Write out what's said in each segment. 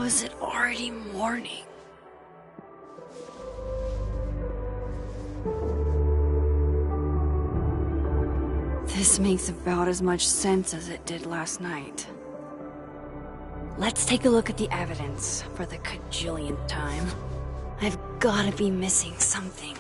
How is it already morning? This makes about as much sense as it did last night. Let's take a look at the evidence for the cajillionth time. I've gotta be missing something.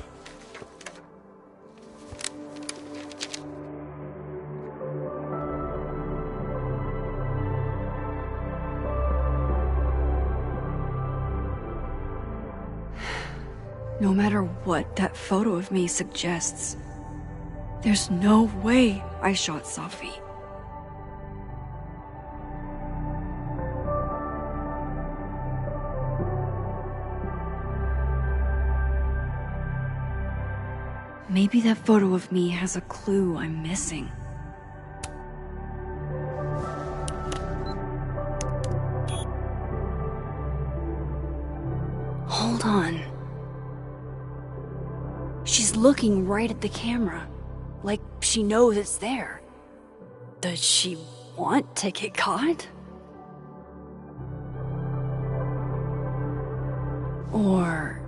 No matter what that photo of me suggests, there's no way I shot Safi. Maybe that photo of me has a clue I'm missing. Hold on. She's looking right at the camera, like she knows it's there. Does she want to get caught? Or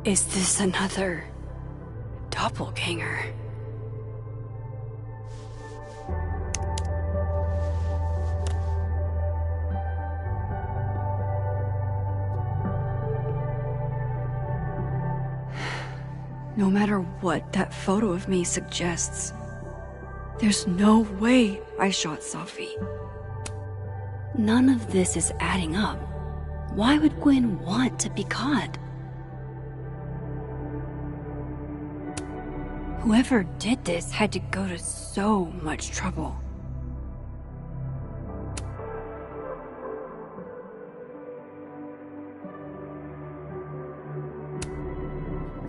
is this another doppelganger? No matter what that photo of me suggests, there's no way I shot Safi. None of this is adding up. Why would Gwen want to be caught? Whoever did this had to go to so much trouble.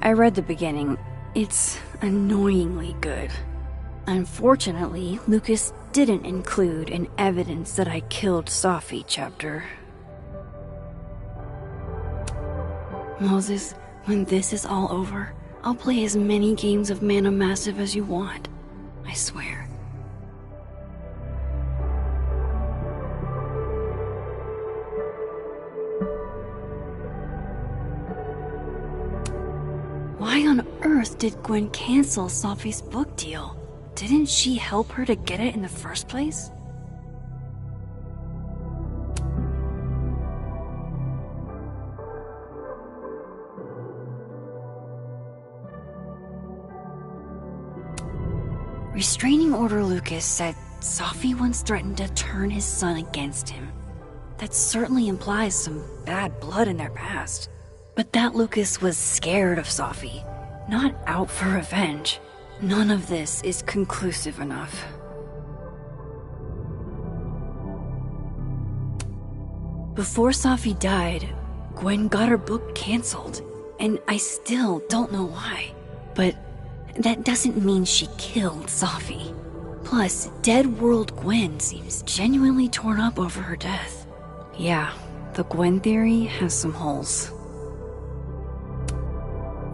I read the beginning. It's annoyingly good. Unfortunately, Lucas didn't include an evidence that I killed Safi chapter. Moses, when this is all over, I'll play as many games of Mana Massive as you want. I swear. Why on earth did Gwen cancel Safi's book deal? Didn't she help her to get it in the first place? Restraining Order Lucas said Safi once threatened to turn his son against him. That certainly implies some bad blood in their past. But that Lucas was scared of Safi, not out for revenge. None of this is conclusive enough. Before Safi died, Gwen got her book canceled, and I still don't know why. But that doesn't mean she killed Safi. Plus, Dead World Gwen seems genuinely torn up over her death. Yeah, the Gwen theory has some holes.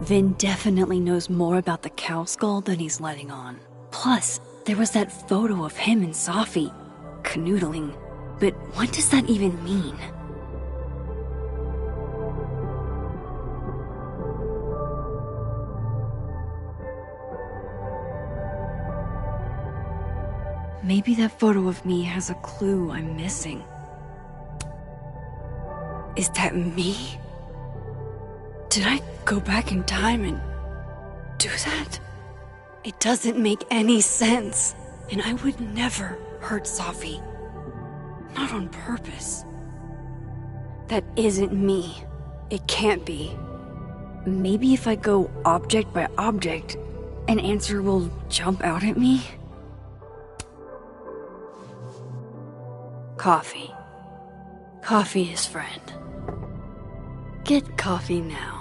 Vin definitely knows more about the cow skull than he's letting on. Plus, there was that photo of him and Safi canoodling. But what does that even mean? Maybe that photo of me has a clue I'm missing. Is that me? Did I go back in time and do that? It doesn't make any sense. And I would never hurt Safi. Not on purpose. That isn't me. It can't be. Maybe if I go object by object, an answer will jump out at me? Coffee. Coffee is friend. Get coffee now.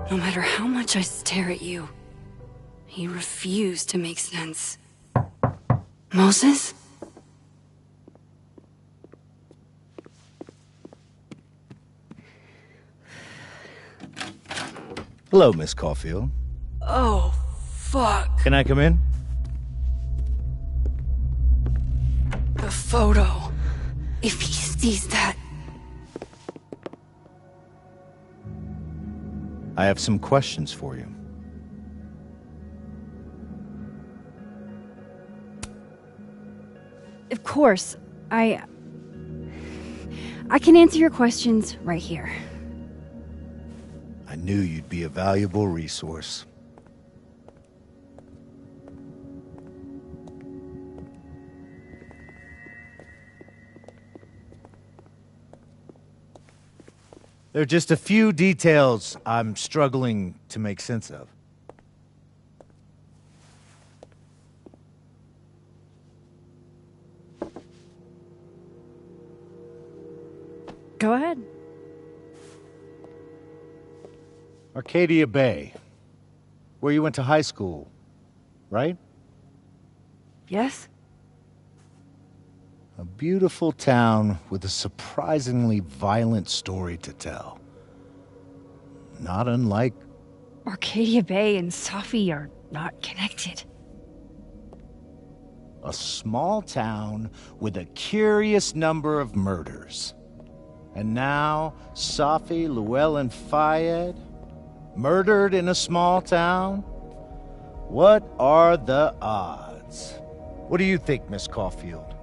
No matter how much I stare at you, you refuse to make sense. Moses? Hello, Miss Caulfield. Oh, fuck. Can I come in? The photo. If he sees that... I have some questions for you. Of course. I can answer your questions right here. I knew you'd be a valuable resource. There are just a few details I'm struggling to make sense of. Go ahead. Arcadia Bay, where you went to high school, right? Yes? A beautiful town with a surprisingly violent story to tell. Not unlike... Arcadia Bay and Safi are not connected. a small town with a curious number of murders. And now, Safi, Llewellyn Fayed, murdered in a small town? What are the odds? What do you think, Miss Caulfield?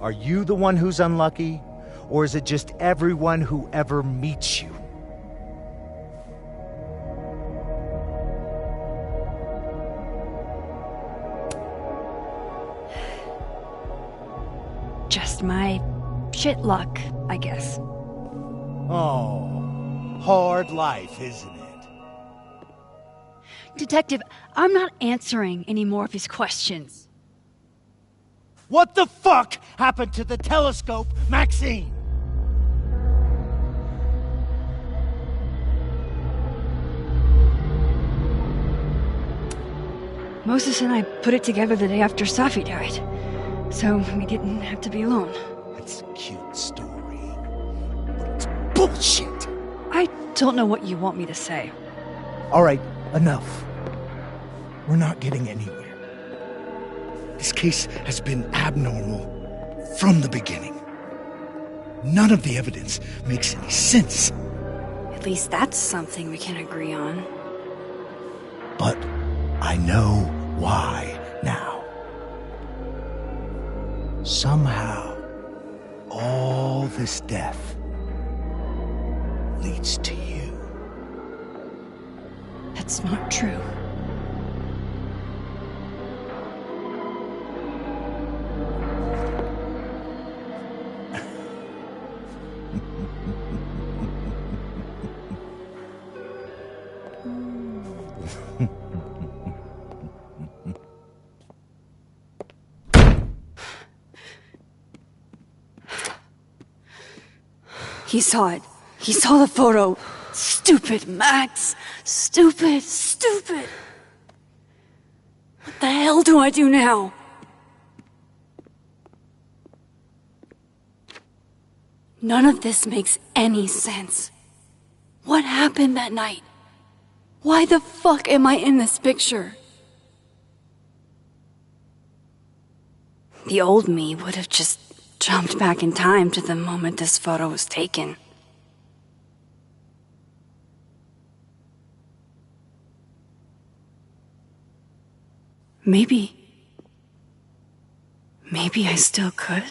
Are you the one who's unlucky? Or is it just everyone who ever meets you? Just my shit luck, I guess. Oh, hard life, isn't it? Detective, I'm not answering any more of his questions. What the fuck happened to the telescope, Maxine? Moses and I put it together the day after Safi died, so we didn't have to be alone. It's a cute story, but it's bullshit. I don't know what you want me to say. All right, enough. We're not getting anywhere. This case has been abnormal from the beginning. None of the evidence makes any sense. At least that's something we can agree on. But I know why now. Somehow, all this death leads to you. That's not true. He saw it. He saw the photo. Stupid, Max. Stupid, stupid. What the hell do I do now? None of this makes any sense. What happened that night? Why the fuck am I in this picture? The old me would have just jumped back in time to the moment this photo was taken. Maybe I still could.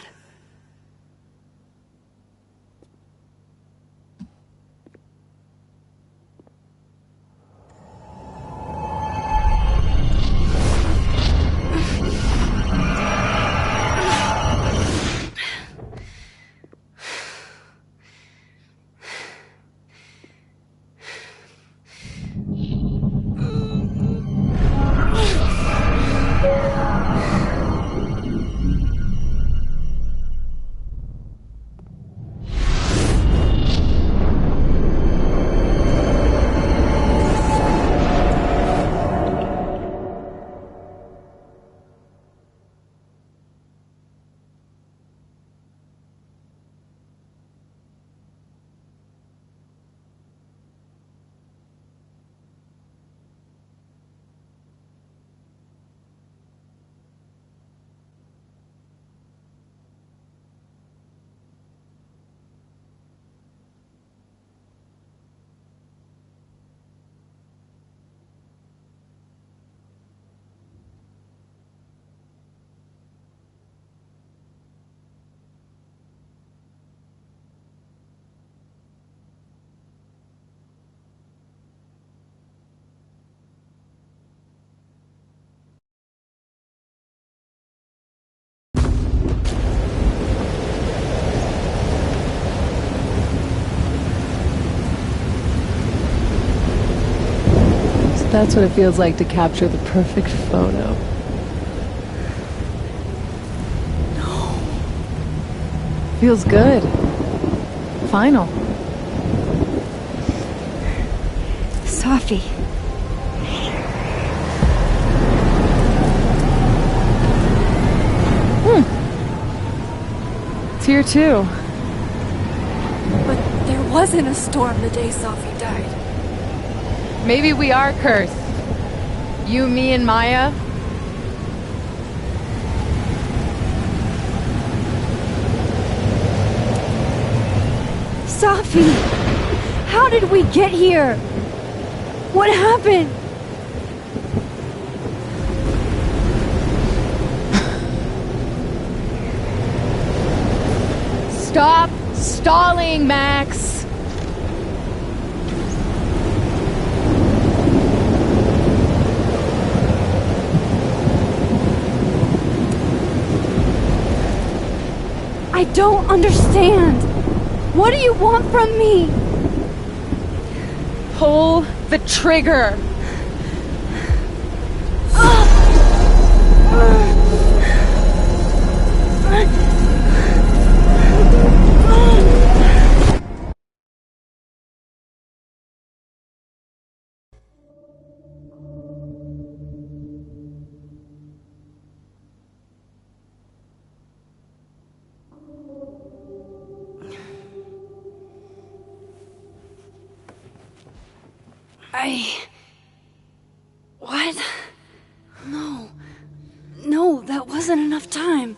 That's what it feels like to capture the perfect photo. No. Feels good. Final. Safi. It's here too. But there wasn't a storm the day Safi died. Maybe we are cursed. You, me, and Maya. Safi! How did we get here? What happened? Stop stalling, Max! I don't understand. What do you want from me? Pull the trigger! What? No. No, that wasn't enough time.